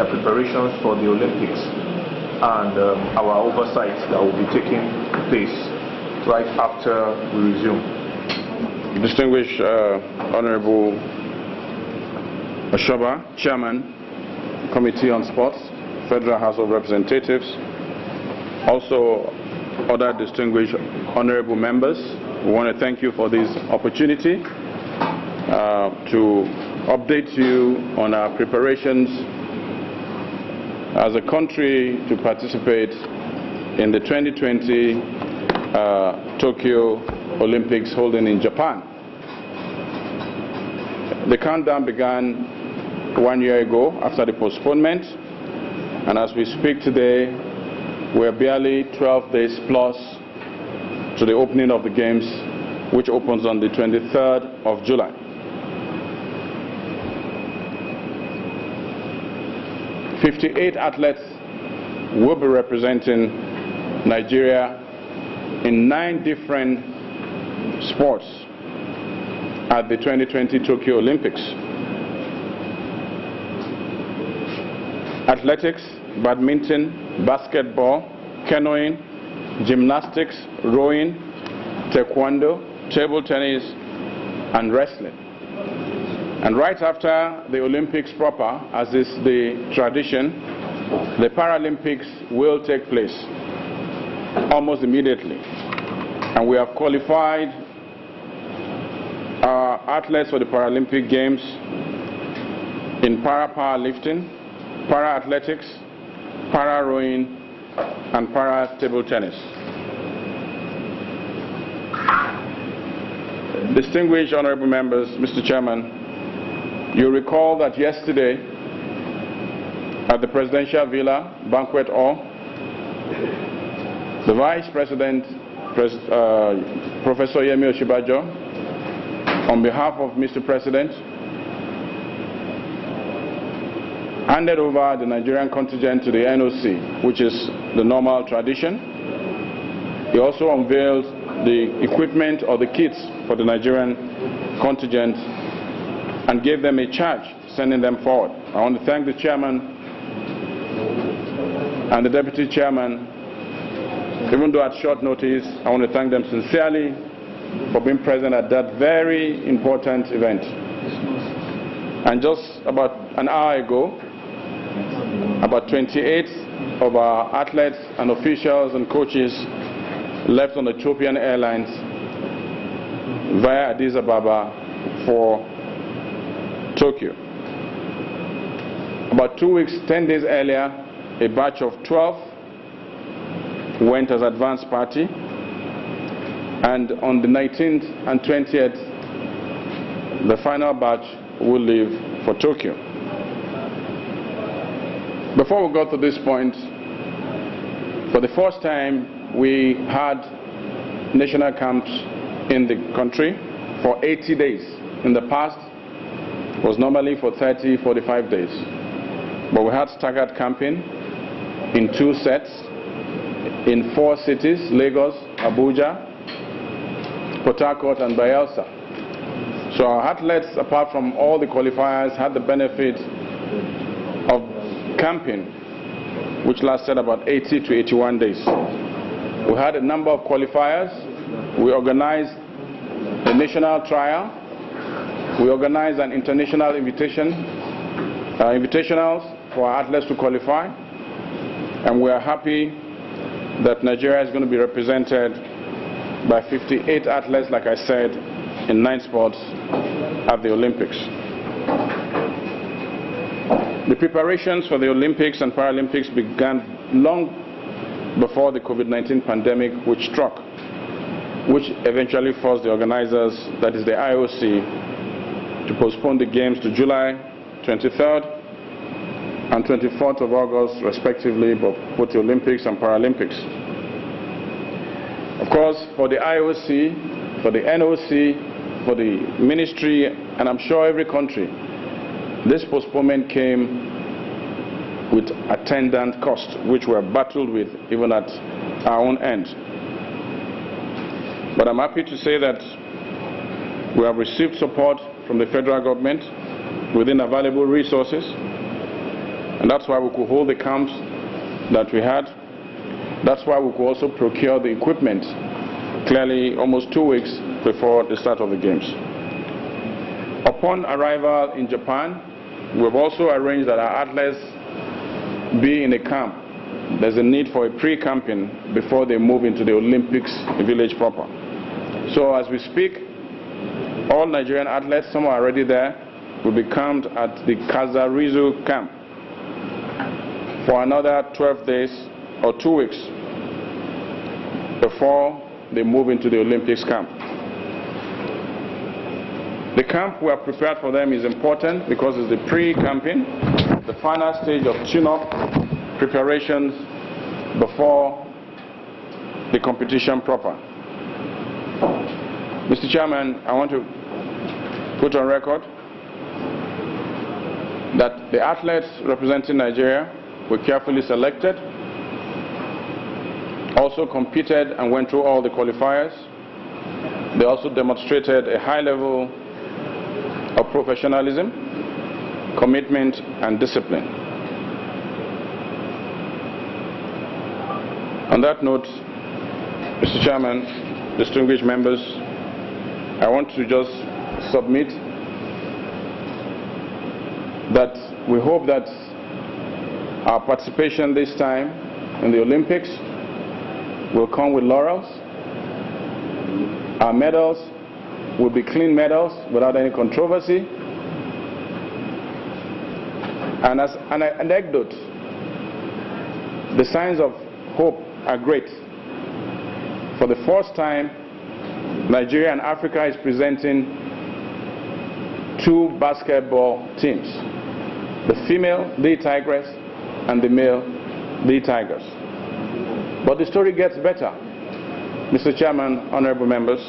their preparations for the Olympics and our oversight that will be taking place right after we resume. Distinguished Honorable Ashoba, Chairman, Committee on Sports, Federal House of Representatives, also other distinguished honorable members, we want to thank you for this opportunity to update you on our preparations as a country to participate in the 2020 Tokyo Olympics holding in Japan. The countdown began 1 year ago after the postponement, and as we speak today, we're barely 12 days plus to the opening of the Games, which opens on the 23rd of July. "58 athletes will be representing Nigeria in 9 different sports at the 2020 Tokyo Olympics. Athletics, badminton, basketball, canoeing, gymnastics, rowing, taekwondo, table tennis, and wrestling. And right after the Olympics proper, as is the tradition, the Paralympics will take place almost immediately. And we have qualified our athletes for the Paralympic Games in para-powerlifting, para-athletics, para-rowing, and para-table tennis. Distinguished honorable members, Mr. Chairman, you recall that yesterday at the Presidential Villa Banquet Hall, the Vice President, Professor Yemi Osinbajo, on behalf of Mr. President, handed over the Nigerian contingent to the NOC, which is the normal tradition. He also unveiled the equipment or the kits for the Nigerian contingent and gave them a charge, sending them forward. I want to thank the chairman and the deputy chairman. Even though at short notice, I want to thank them sincerely for being present at that very important event. And just about an hour ago, about 28 of our athletes and officials and coaches left on Ethiopian Airlines via Addis Ababa for Tokyo. About 2 weeks, 10 days earlier, a batch of 12 went as advance party, and on the 19th and 20th, the final batch will leave for Tokyo. Before we got to this point, for the first time, we had national camps in the country for 80 days. In the past, it was normally for 30, 45 days. But we had staggered camping in 2 sets in 4 cities: Lagos, Abuja, Port Harcourt, and Bayelsa. So our athletes, apart from all the qualifiers, had the benefit of camping, which lasted about 80 to 81 days. We had a number of qualifiers. We organized a national trial. We organized an international invitationals for our athletes to qualify. And we are happy that Nigeria is going to be represented by 58 athletes, like I said, in 9 sports at the Olympics. The preparations for the Olympics and Paralympics began long before the COVID-19 pandemic, which struck, which eventually forced the organizers, that is the IOC, to postpone the Games to July 23rd and 24th of August, respectively, both the Olympics and Paralympics. Of course, for the IOC, for the NOC, for the ministry, and I'm sure every country, this postponement came with attendant costs, which were battled with even at our own end. But I'm happy to say that we have received support from the federal government within available resources. And that's why we could hold the camps that we had. That's why we could also procure the equipment clearly almost 2 weeks before the start of the games. Upon arrival in Japan, we've also arranged that our athletes be in a camp. There's a need for a pre-camping before they move into the Olympics village proper. So as we speak, all Nigerian athletes, some are already there, will be camped at the Kazarizu camp for another 12 days or 2 weeks before they move into the Olympics camp. The camp we are prepared for them is important because it's the pre-camping, the final stage of tune-up preparations before the competition proper. Mr. Chairman, I want to put on record that the athletes representing Nigeria were carefully selected, also competed and went through all the qualifiers. They also demonstrated a high level of professionalism, commitment and discipline. On that note, Mr. Chairman, distinguished members, I want to just submit that we hope that our participation this time in the Olympics will come with laurels. Our medals will be clean medals without any controversy. And as an anecdote, the signs of hope are great. For the first time, Nigeria and Africa is presenting 2 basketball teams, the female, the Tigress, and the male, the Tigers. But the story gets better. Mr. Chairman, honorable members,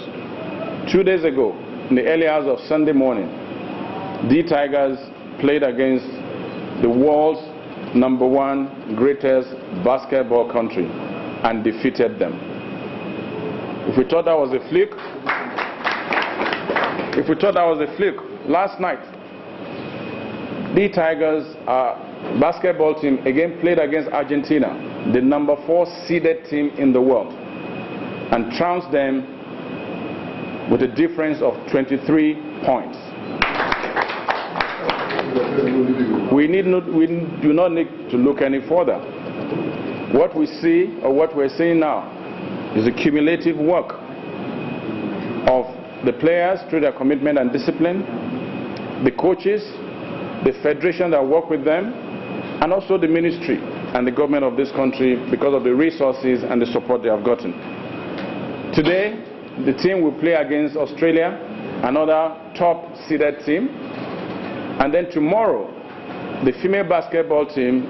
2 days ago, in the early hours of Sunday morning, the Tigers played against the world's #1 greatest basketball country and defeated them. If we thought that was a fluke, last night, the Tigers basketball team again played against Argentina, the #4 seeded team in the world, and trounced them with a difference of 23 points. We do not need to look any further. What we see, or what we're seeing now, is the cumulative work of the players through their commitment and discipline, the coaches, the federation that work with them, and also the ministry and the government of this country because of the resources and the support they have gotten. Today, the team will play against Australia, another top seeded team. And then tomorrow, the female basketball team,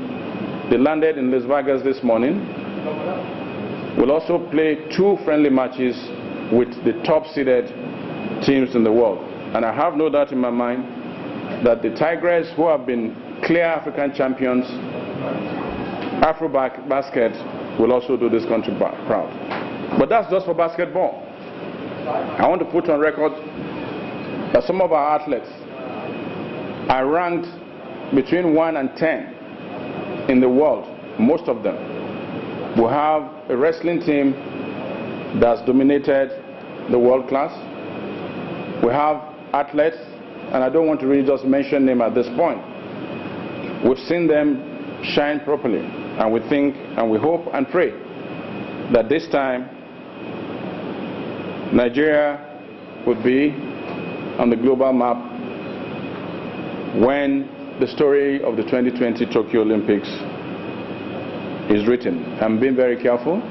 they landed in Las Vegas this morning, will also play 2 friendly matches with the top seeded teams in the world. And I have no doubt in my mind that the Tigers, who have been clear African champions, Afro-basket, will also do this country proud. But that's just for basketball. I want to put on record that some of our athletes are ranked between 1 and 10 in the world, most of them. We have a wrestling team that's dominated the world class. We have athletes, and I don't want to really just mention them at this point. We've seen them shine properly, and we think and we hope and pray that this time Nigeria would be on the global map when the story of the 2020 Tokyo Olympics is written. I'm being very careful,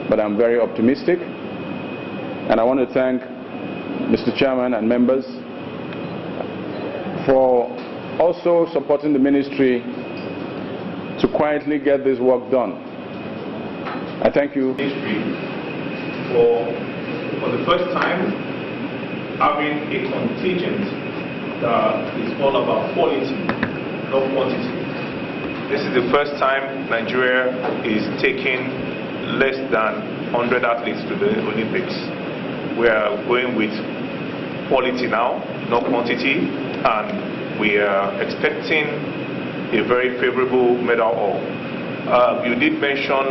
but I'm very optimistic. And I want to thank Mr. Chairman and members for also supporting the ministry to quietly get this work done. I thank you. For the first time, having a contingent that is all about quality, not quantity. This is the first time Nigeria is taking less than 100 athletes to the Olympics. We are going with quality now, not quantity, and we are expecting a very favorable medal haul. You did mention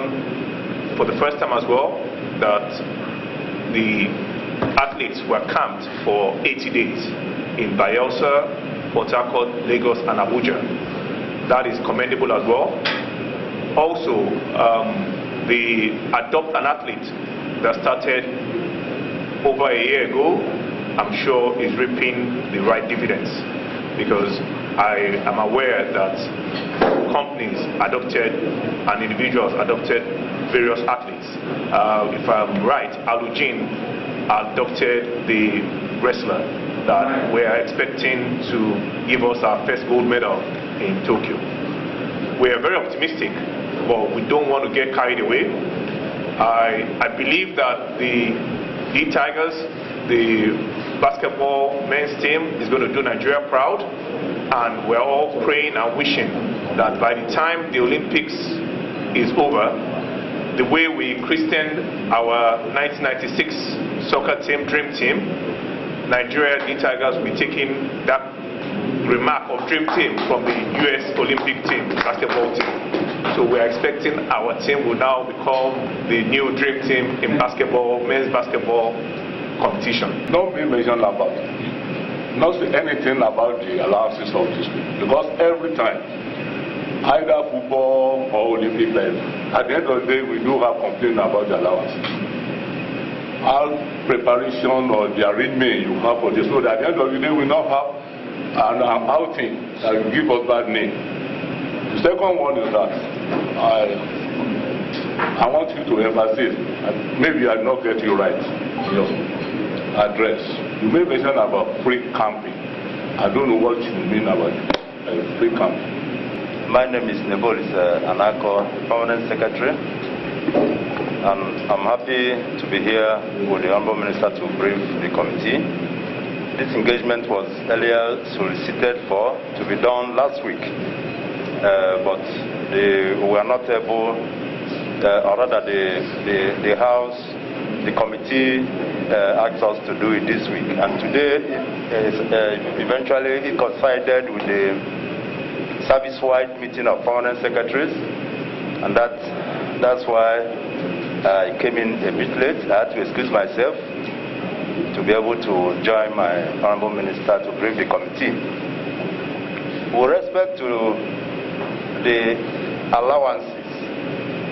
for the first time as well that the athletes were camped for 80 days in Bayelsa, Port Harcourt, Lagos, and Abuja. That is commendable as well. Also, the Adopt an Athlete that started over a year ago, I'm sure is reaping the right dividends, because I am aware that companies adopted and individuals adopted various athletes. If I'm right, Alugin adopted the wrestler that we are expecting to give us our first gold medal in Tokyo. We are very optimistic, but we don't want to get carried away. I believe that the Tigers, the basketball men's team, is going to do Nigeria proud, and we're all praying and wishing that by the time the Olympics is over, the way we christened our 1996 soccer team, Dream Team, Nigeria, the Tigers will be taking that remark of Dream Team from the US Olympic team, basketball team. So we're expecting our team will now become the new Dream Team in basketball, men's basketball competition. Don't be mentioned about it. Not say anything about the allowances of this people, because every time, either football or Olympic level, at the end of the day, we do have complaints about the allowances. All preparation or the arrangement you have for this, so that at the end of the day, we not have an outing that will give us bad name. The second one is that I want you to emphasize, maybe I not get you right, your address. You may mention about free camping. I don't know what you mean about free camping. My name is Nebolis Anako, Permanent Secretary, and I'm happy to be here with the Honorable Minister to brief the committee. This engagement was earlier solicited for to be done last week, but we were not able, or rather the House, the committee asked us to do it this week, and today eventually it coincided with the service-wide meeting of permanent secretaries, and that's why I came in a bit late. I had to excuse myself to be able to join my Honorable Minister to brief the committee. With respect to the allowances,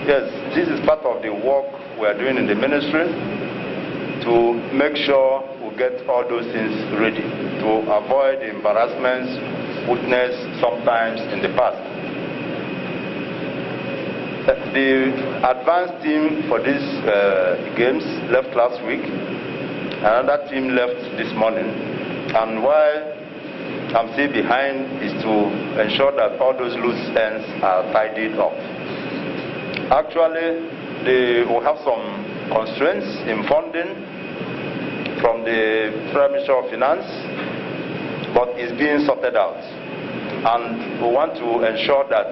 yes, this is part of the work we are doing in the ministry to make sure we get all those things ready to avoid the embarrassments witnessed sometimes in the past. The advanced team for these games left last week. Another team left this morning. And while I'm still behind is to ensure that all those loose ends are tidied up. Actually, we have some constraints in funding from the Federal Ministry of Finance, but it's being sorted out. And we want to ensure that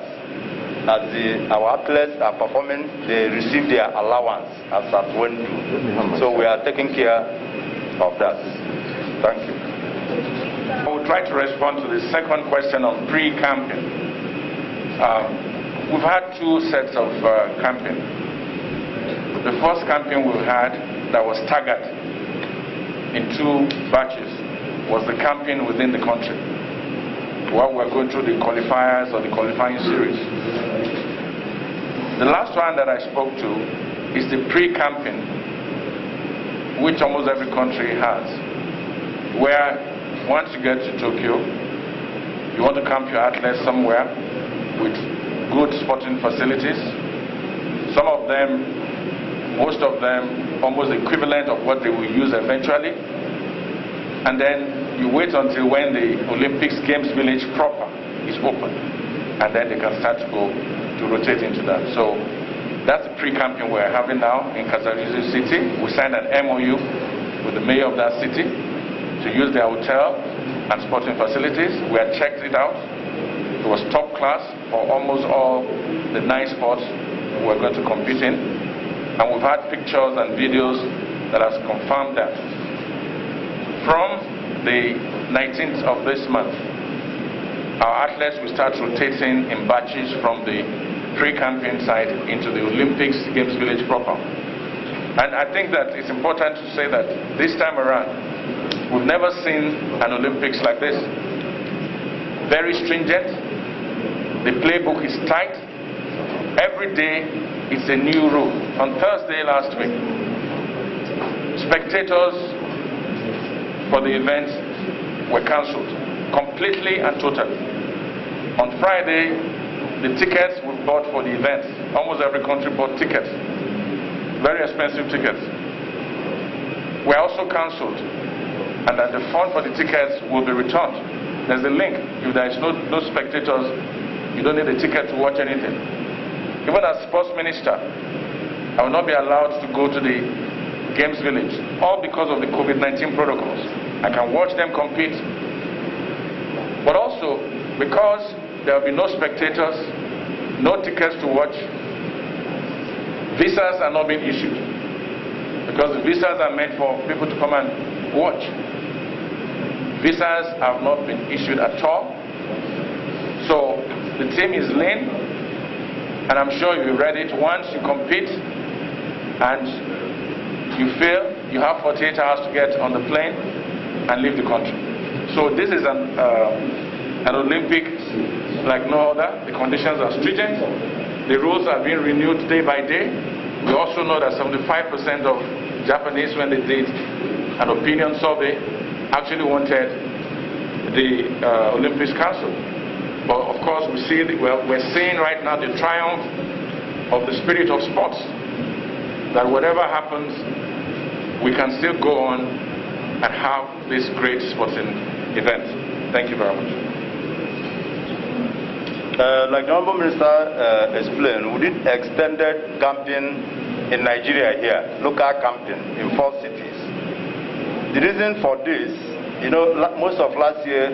as our athletes are performing, they receive their allowance as at when due. So we are taking care of that. Thank you. I will try to respond to the second question on pre-camping. We've had two sets of camping. The first camping we've had that was staggered in two batches was the camping within the country, while we're going through the qualifiers or the qualifying series. The last one that I spoke to is the pre-camping, which almost every country has, where once you get to Tokyo, you want to camp your athletes somewhere with good sporting facilities. Some of them, most of them, almost equivalent of what they will use eventually. And then you wait until when the Olympics Games Village proper is open, and then they can start to go to rotate into that. So that's the pre-camping we're having now in Kazarizou City. We signed an MOU with the mayor of that city to use their hotel and sporting facilities. We had checked it out. It was top class for almost all the 9 sports we're going to compete in. And we've had pictures and videos that has confirmed that. From the 19th of this month, our athletes will start rotating in batches from the pre-campaign side into the Olympics Games Village proper. And I think that it's important to say that this time around, we've never seen an Olympics like this. Very stringent. The playbook is tight. Every day, it's a new rule. On Thursday last week, spectators for the event were cancelled completely and totally. On Friday, the tickets we bought for the event, almost every country bought tickets. Very expensive tickets. Were also cancelled, and that the fund for the tickets will be returned. There's a link. If there is no spectators, you don't need a ticket to watch anything. Even as sports minister, I will not be allowed to go to the Games Village, all because of the COVID-19 protocols. I can watch them compete, but also because there will be no spectators, no tickets to watch. Visas are not being issued, because the visas are meant for people to come and watch. Visas have not been issued at all. So the team is lean, and I'm sure you'll be ready to, once you compete and you fail, you have 48 hours to get on the plane and leave the country. So this is an Olympic like no other. The conditions are stringent. The rules are being renewed day by day. We also know that 75% of Japanese, when they did an opinion survey, actually wanted the Olympics cancelled. But of course, we're seeing right now the triumph of the spirit of sports. That whatever happens, we can still go on and have this great sporting event. Thank you very much. Like the Honorable Minister explained, we did extended camping in Nigeria here, local camping in 4 cities. The reason for this, you know, most of last year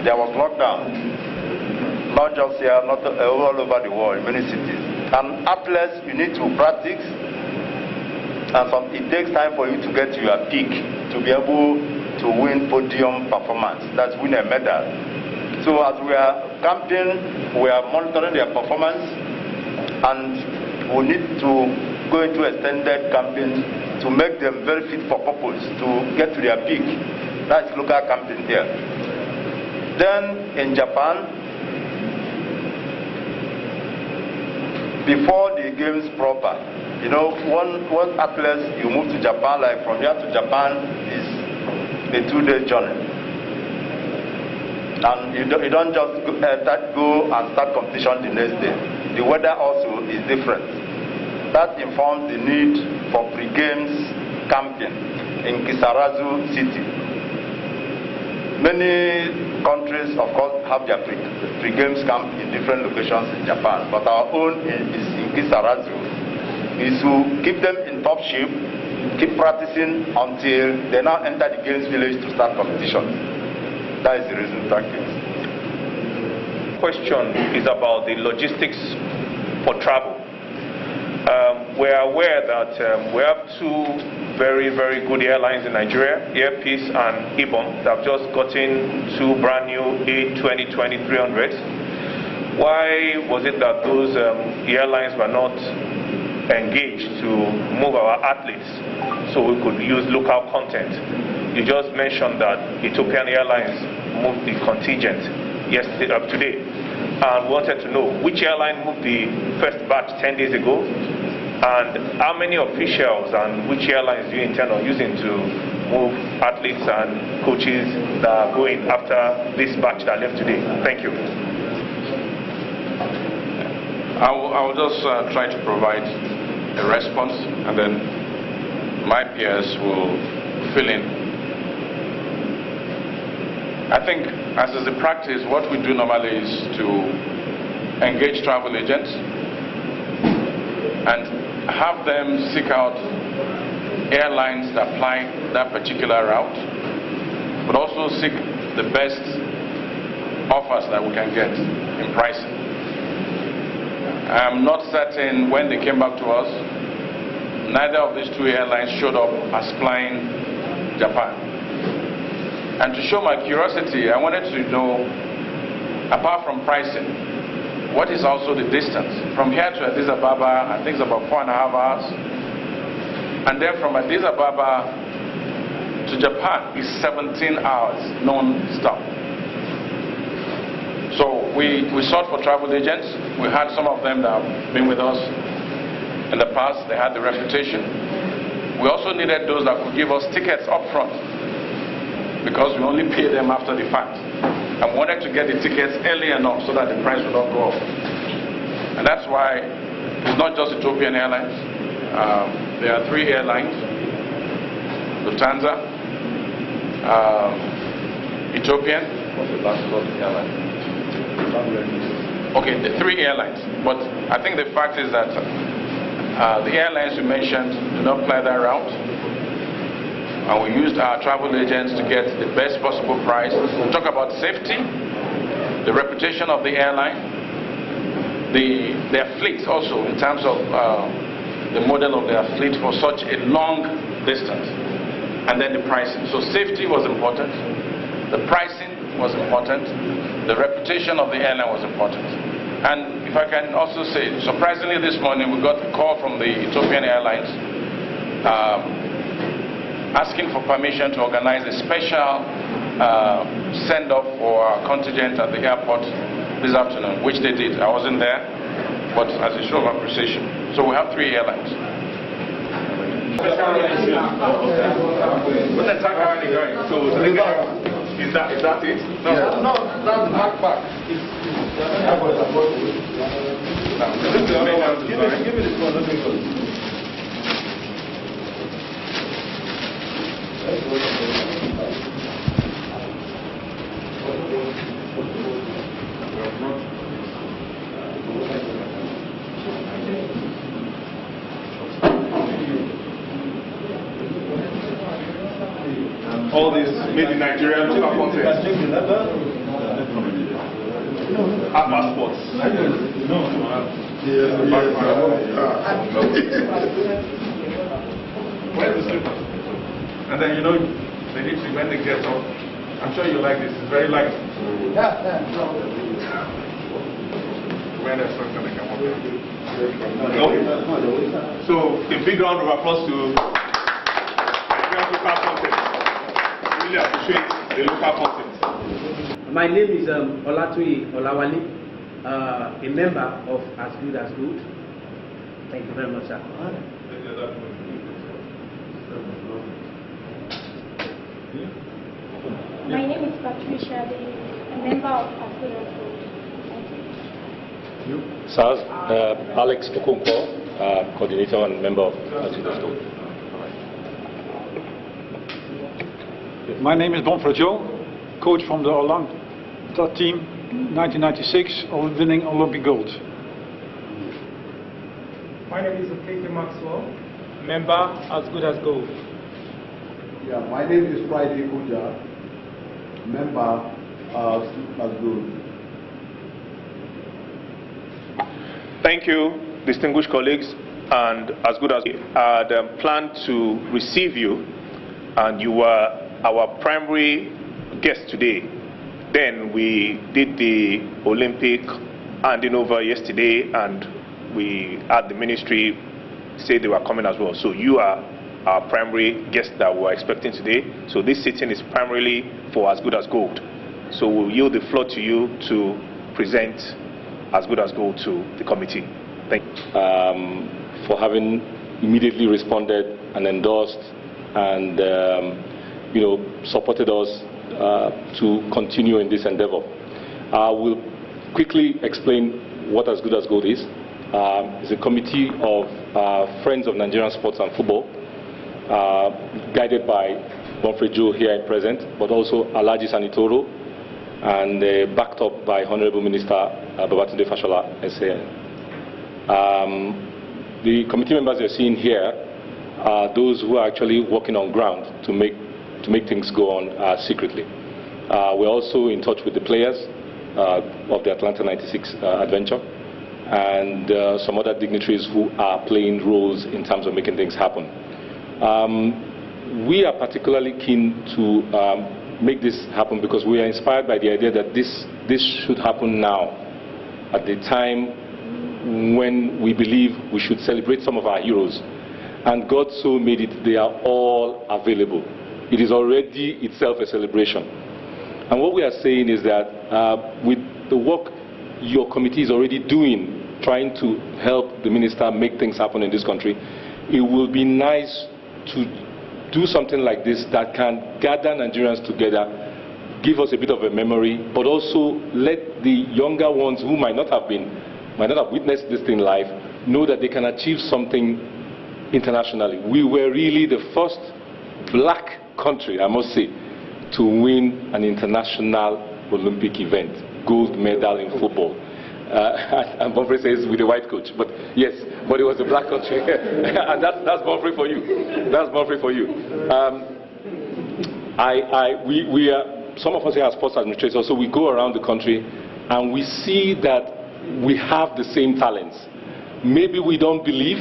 there was lockdown, not just here, not all over the world, in many cities. And athletes, you need to practice, and it takes time for you to get to your peak, to be able to win podium performance, that's win a medal. So as we are camping, we are monitoring their performance, and we need to go into extended camping to make them very fit for purpose, to get to their peak. That's local camping here. Then in Japan, before the games proper, you know, one athletes, you move to Japan, like from here to Japan is a 2-day journey. And you don't just go and start competition the next day. The weather also is different. That informs the need for pre-games camping in Kisarazu city. Many countries, of course, have their pre-games camp in different locations in Japan, but our own is in Kisarazu. Is to keep them in top shape, keep practicing until they now enter the Games Village to start competition. That is the reason. Thank you. Question is about the logistics for travel. We are aware that we have 2 very, very good airlines in Nigeria, Air Peace and Ibom, that have just gotten 2 brand new A320-300s. Why was it that those airlines were not engaged to move our athletes so we could use local content? You just mentioned that Ethiopian Airlines moved the contingent today. And we wanted to know which airline moved the first batch 10 days ago, and how many officials and which airlines do you intend on using to move athletes and coaches that are going after this batch that left today. Thank you. I will just try to provide a response, and then my peers will fill in. I think, as is the practice, what we do normally is to engage travel agents and have them seek out airlines that fly that particular route, but also seek the best offers that we can get in pricing. I'm not certain when they came back to us. Neither of these 2 airlines showed up as flying Japan. And to show my curiosity, I wanted to know apart from pricing, what is also the distance? From here to Addis Ababa, I think it's about 4.5 hours. And then from Addis Ababa to Japan is 17 hours non-stop. So we sought for travel agents. We had some of them that have been with us in the past. They had the reputation. We also needed those that could give us tickets up front, because we only pay them after the fact. And we wanted to get the tickets early enough so that the price would not go up. And that's why it's not just Ethiopian Airlines. There are 3 airlines: Lufthansa, Ethiopian. What's the last airline? Okay, the 3 airlines. But I think the fact is that the airlines you mentioned do not fly that route. And we used our travel agents to get the best possible price. We talk about safety, the reputation of the airline, their fleet also, in terms of the model of their fleet for such a long distance, and then the pricing. So safety was important, the pricing was important, the reputation of the airline was important. And if I can also say, surprisingly this morning we got a call from the Ethiopian Airlines asking for permission to organize a special send-off for our contingent at the airport this afternoon, which they did. I wasn't there, but as a show of appreciation. So we have 3 airlines. Is that it? No, that's the backpack. Give me this one, let me go. All these made in Nigeria, local content. Our passports. Where's the slipper? And then, they need to, when they get up, I'm sure you like this, it's very light. When they're going to come up here. So, a big round of applause to local content. Really appreciate the local content. My name is Olatui Olawale, a member of As Good As Good. Thank you very much, sir. My name is Patricia, a member of As Good As Good. Thank you. SARS, Alex Okonkwo, coordinator and member of As Good As Good. My name is Bonfire Joe, coach from the Orlando team, 1996, winning Olympic gold. My name is Okeke Maxwell, member As Good As Gold. Yeah, my name is Friday Kuja, member As Good. Thank you, distinguished colleagues, and As Good As we had planned to receive you, and you were our primary guest today. Then we did the Olympic handing over yesterday, and we had the ministry say they were coming as well. So you are our primary guest that we're expecting today. So this sitting is primarily for As Good As Gold. So we'll yield the floor to you to present As Good As Gold to the committee. Thank you. For having immediately responded and endorsed and supported us to continue in this endeavor. I will quickly explain what As Good As Gold is. It's a committee of friends of Nigerian sports and football, guided by Bonfire Joe here present, but also Alhaji Sanitoro, and backed up by Honorable Minister Babatunde Fashola, SAN. The committee members you're seeing here are those who are actually working on ground to make things go on secretly. We're also in touch with the players of the Atlanta 96 adventure and some other dignitaries who are playing roles in terms of making things happen. We are particularly keen to make this happen because we are inspired by the idea that this this should happen now, at the time when we believe we should celebrate some of our heroes. And God so made it, they are all available. It is already itself a celebration. And what we are saying is that with the work your committee is already doing, trying to help the minister make things happen in this country, it will be nice to do something like this that can gather Nigerians together, give us a bit of a memory, but also let the younger ones who might not have witnessed this thing live, know that they can achieve something internationally. We were really the first black country, I must say, to win an international Olympic event, gold medal in football. And Bonfire says with a white coach, but yes, but it was a black country. And that's Bonfire for you. That's Bonfire for you. We are, some of us here are sports administrators, so we go around the country and we see that we have the same talents. Maybe we don't believe,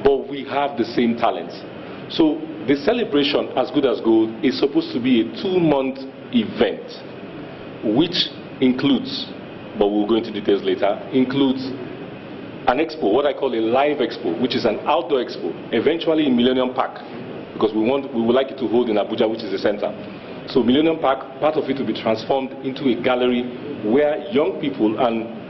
but we have the same talents. So the celebration, As Good As Gold, is supposed to be a 2-month event, which includes, but we'll go into details later, includes an expo, what I call a live expo, which is an outdoor expo, eventually in Millennium Park, because we would like it to hold in Abuja, which is the center. So Millennium Park, part of it will be transformed into a gallery where young people and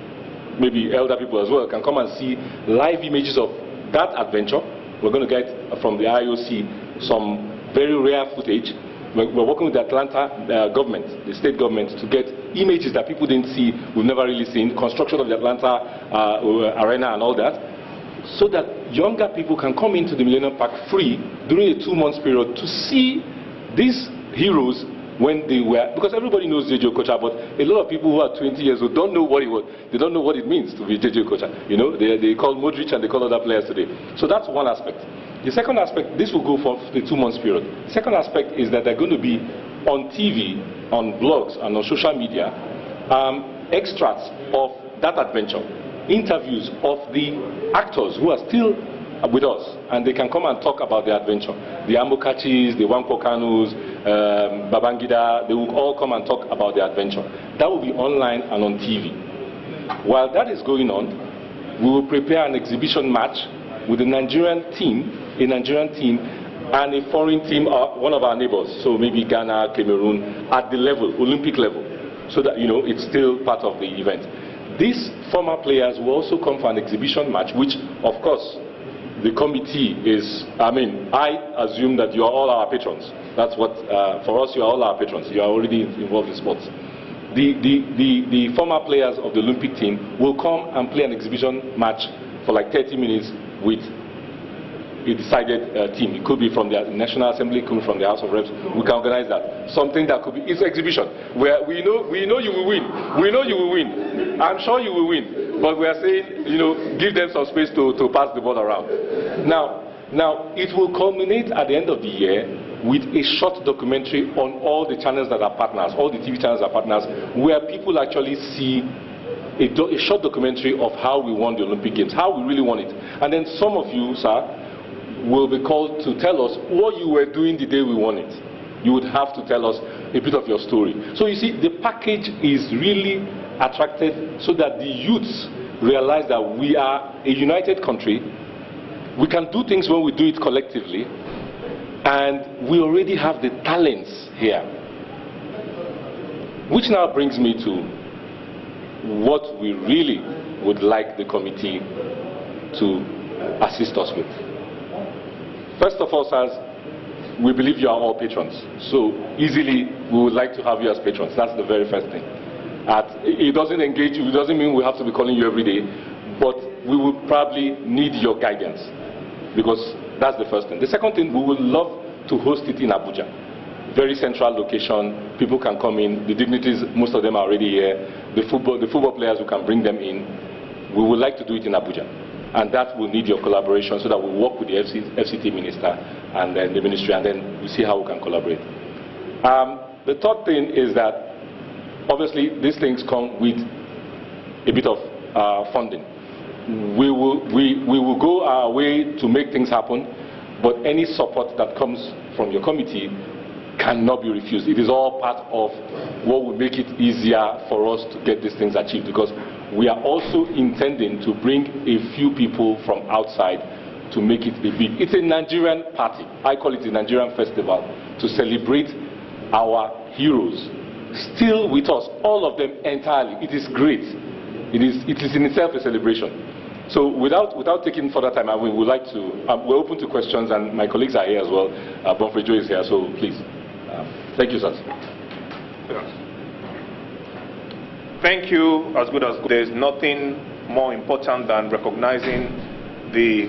maybe elder people as well can come and see live images of that adventure. We're going to get from the IOC some very rare footage. We're working with the Atlanta government, the state government, to get images that people didn't see, we've never really seen, construction of the Atlanta arena and all that, so that younger people can come into the Millennium Park free during a 2-month period to see these heroes when they were, because everybody knows JJ Okocha, but a lot of people who are 20 years old don't know what it was. They don't know what it means to be JJ Okocha. You know, they call Modric and they call other players today. So that's one aspect. The second aspect, this will go for the 2-month period. The second aspect is that they're going to be on TV, on blogs, and on social media, extracts of that adventure, interviews of the actors who are still with us, and they can come and talk about their adventure. The Ambokachis, the Wankwo Kanus, Babangida, they will all come and talk about their adventure. That will be online and on TV. While that is going on, we will prepare an exhibition match with a Nigerian team, and a foreign team, one of our neighbors, so maybe Ghana, Cameroon, at the level, Olympic level, so that, you know, it's still part of the event. These former players will also come for an exhibition match, which, of course, the committee is, I assume that you are all our patrons. That's what, for us, you are all our patrons. You are already involved in sports. The former players of the Olympic team will come and play an exhibition match for like 30 minutes with a decided team. It could be from the National Assembly, it could be from the House of Reps. We can organize that. Something that could be, it's exhibition, where we know you will win. We know you will win. I'm sure you will win. But we are saying, you know, give them some space to pass the ball around. Now, it will culminate at the end of the year with a short documentary on all the channels that are partners, all the TV channels that are partners, where people actually see a short documentary of how we won the Olympic Games, how we really won it. And then some of you, sir, will be called to tell us what you were doing the day we won it. You would have to tell us a bit of your story. So you see, the package is really attracted so that the youths realize that we are a united country. We can do things when we do it collectively, and we already have the talents here. Which now brings me to what we really would like the committee to assist us with. First of all, sirs, we believe you are all patrons. So easily, we would like to have you as patrons. That's the very first thing. It doesn't engage you, it doesn't mean we have to be calling you every day, but we will probably need your guidance, because that's the first thing. The second thing, we would love to host it in Abuja. Very central location, people can come in, the dignitaries, most of them are already here, the football players, who can bring them in. We would like to do it in Abuja. And that will need your collaboration, so that we work with the FCT minister and then the ministry, and then we see how we can collaborate. The third thing is that, obviously, these things come with a bit of funding. We will go our way to make things happen, but any support that comes from your committee cannot be refused. It is all part of what will make it easier for us to get these things achieved, because we are also intending to bring a few people from outside to make it a big. It's a Nigerian party. I call it a Nigerian festival to celebrate our heroes. Still with us, all of them entirely. It is great. It is in itself a celebration. So without taking further time, we would like to, we're open to questions, and my colleagues are here as well. Bonfire Joe is here, so please. Thank you, sir. Thank you, as good as good. There's nothing more important than recognizing the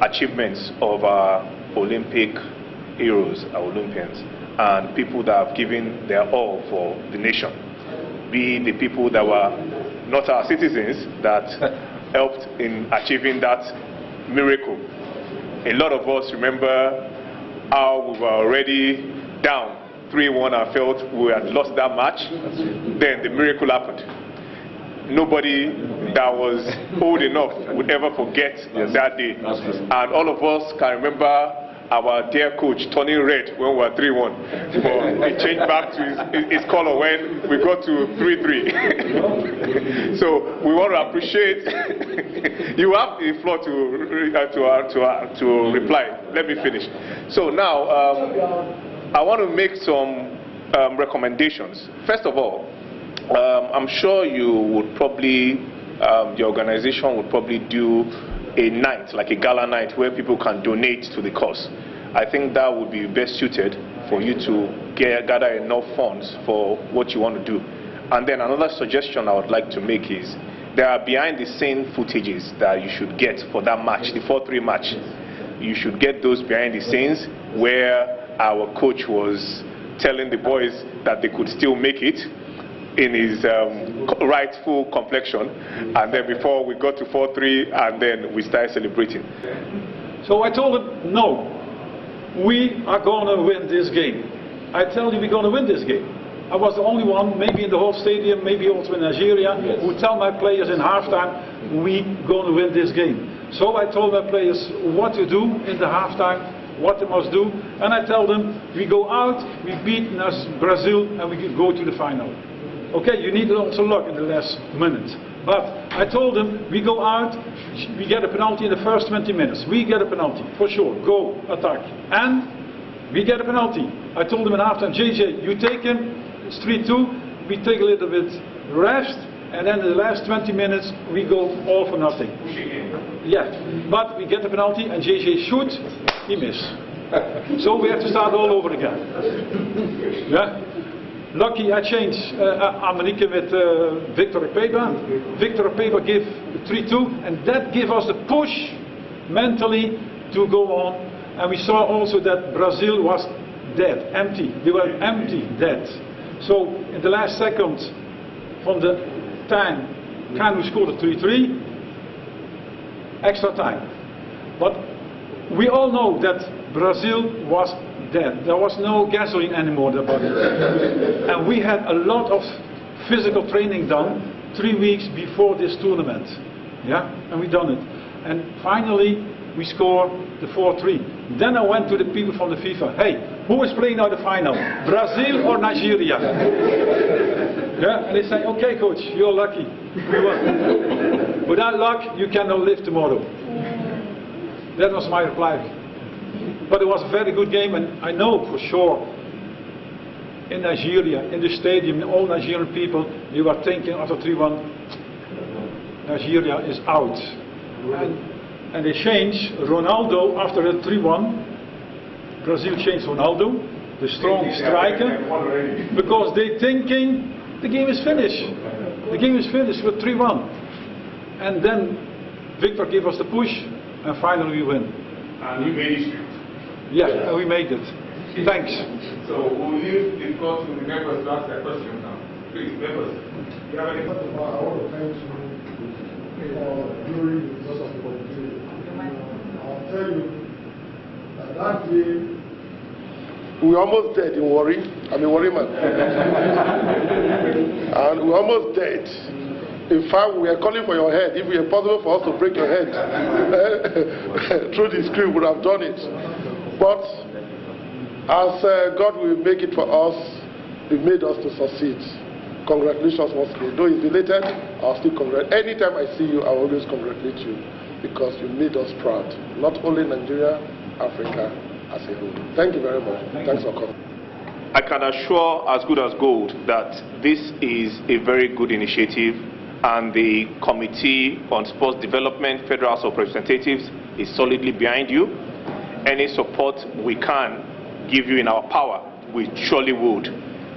achievements of our Olympic heroes, our Olympians, and people that have given their all for the nation. Be the people that were not our citizens that helped in achieving that miracle. A lot of us remember how we were already down 3-1 and felt we had lost that match. Then the miracle happened. Nobody that was old enough would ever forget that day. And all of us can remember our dear coach turning red when we were 3-1. But he changed back to his color when we got to 3-3. So we want to appreciate. You have the floor to reply. Let me finish. So now I want to make some recommendations. First of all, I'm sure you would probably, the organization would probably do a night, like a gala night, where people can donate to the cause. I think that would be best suited for you to gather enough funds for what you want to do. And then another suggestion I would like to make is, there are behind the scene footages that you should get for that match, the 4-3 match. You should get those behind the scenes where our coach was telling the boys that they could still make it in his rightful complexion, and then before we got to 4-3, and then we started celebrating. So I told him, no, we are going to win this game. I tell you, we're going to win this game. I was the only one, maybe in the whole stadium, maybe also in Nigeria, who tell my players in halftime, we're going to win this game. So I told my players what to do in the halftime, what they must do, and I tell them, we go out, we beat Brazil, and we go to the final. Okay, you need also luck in the last minute. But I told them, we go out, we get a penalty in the first 20 minutes. We get a penalty, for sure. Go, attack. And we get a penalty. I told them in halftime, JJ, you take him, it's 3-2, we take a little bit rest, and then in the last 20 minutes, we go all for nothing. Yeah, but we get the penalty, and JJ shoots, he missed. So we have to start all over again. Yeah? Lucky I changed America with Victor Peba. Victor Peba gave 3-2, and that gave us the push mentally to go on. And we saw also that Brazil was dead, empty. They were empty, dead. So in the last second from the time Kanu scored a 3-3, extra time. But we all know that Brazil was dead. There was no gasoline anymore in the body. And we had a lot of physical training done 3 weeks before this tournament. Yeah, and we done it. And finally we scored the 4-3. Then I went to the people from the FIFA. Hey, who is playing now the final? Brazil or Nigeria? Yeah, and they say, okay coach, you're lucky. We won. Without luck, you cannot live tomorrow. That was my reply. But it was a very good game, and I know for sure in Nigeria, in the stadium, all Nigerian people, they were thinking after 3-1, Nigeria is out. And they changed Ronaldo after the 3-1. Brazil changed Ronaldo, the strong striker, because they thinking the game is finished. The game is finished with 3-1. And then Victor gave us the push, and finally we win. And you made history. Yeah, we made it. Thanks. So we'll leave the floor to the members to ask their questions now. Please, members. You have any questions? I want to thank you for during the course of the competition. I'll tell you that day we almost dead in worry. I'm a worry man. And we almost dead. In fact, we are calling for your head. If it were possible for us to break your head through the screen, we would have done it. But As God will make it for us, He made us to succeed. Congratulations once again. Though it's belated, I'll still congratulate. Anytime I see you, I always congratulate you because you made us proud. Not only Nigeria, Africa as a whole. Thank you very much. Thanks for coming. I can assure As Good As Gold that this is a very good initiative, and the Committee on Sports Development, Federal House of Representatives, is solidly behind you. Any support we can give you in our power, we surely would.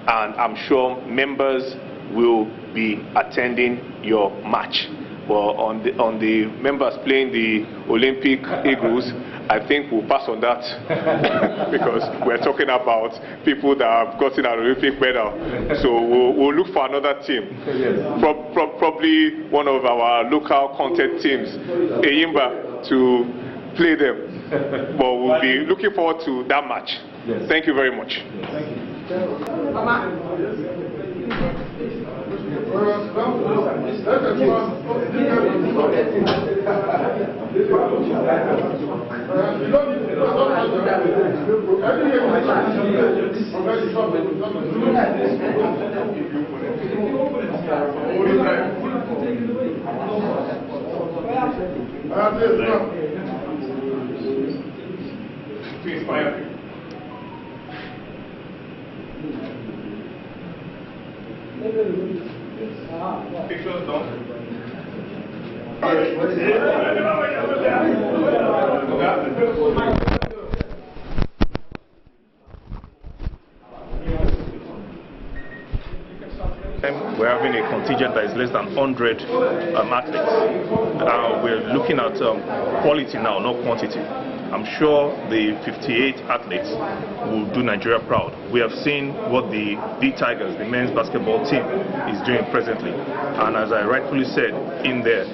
And I'm sure members will be attending your match. But on the members playing the Olympic Eagles, I think we'll pass on that because we're talking about people that have gotten an Olympic medal. So we'll look for another team. Probably one of our local content teams, Eyimba, to play them. But we'll be looking forward to that match. Yes. Thank you very much. Yes. Thank you. Pictures done. We're having a contingent that is less than 100 athletes. We're looking at quality now, not quantity. I'm sure the 58 athletes will do Nigeria proud. We have seen what the D-Tigers, the men's basketball team, is doing presently. And as I rightfully said in there,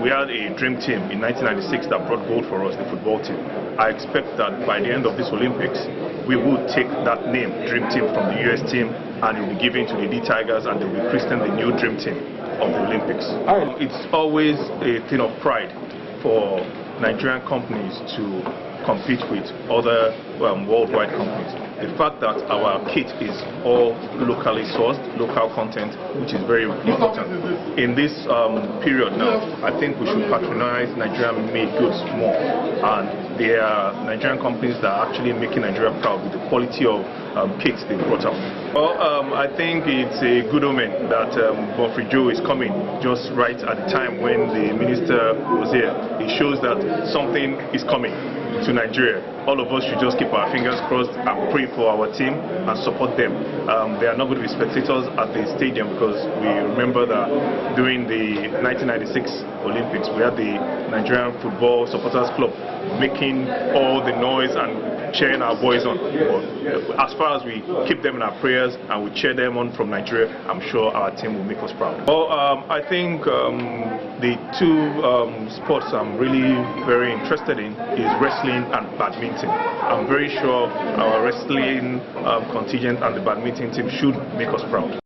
we had a dream team in 1996 that brought gold for us, the football team. I expect that by the end of this Olympics, we will take that name, dream team, from the US team, and it will be given to the D-Tigers, and they will be christened the new dream team of the Olympics. It's always a thing of pride for Nigerian companies to compete with other worldwide companies. The fact that our kit is all locally sourced, local content, which is very important. In this period now, I think we should patronize Nigerian-made goods more. And there are Nigerian companies that are actually making Nigeria proud with the quality of kits they brought out. Well, I think it's a good omen that Bonfire Joe is coming just right at the time when the minister was here. It shows that something is coming to Nigeria. All of us should just keep our fingers crossed and pray for our team and support them. They are not going to be spectators at the stadium because we remember that during the 1996 Olympics we had the Nigerian Football Supporters Club making all the noise and cheering our boys on. But as far as we keep them in our prayers and we cheer them on from Nigeria, I'm sure our team will make us proud. Well, I think the two sports I'm really very interested in is wrestling and badminton. I'm very sure our wrestling contingent and the badminton team should make us proud.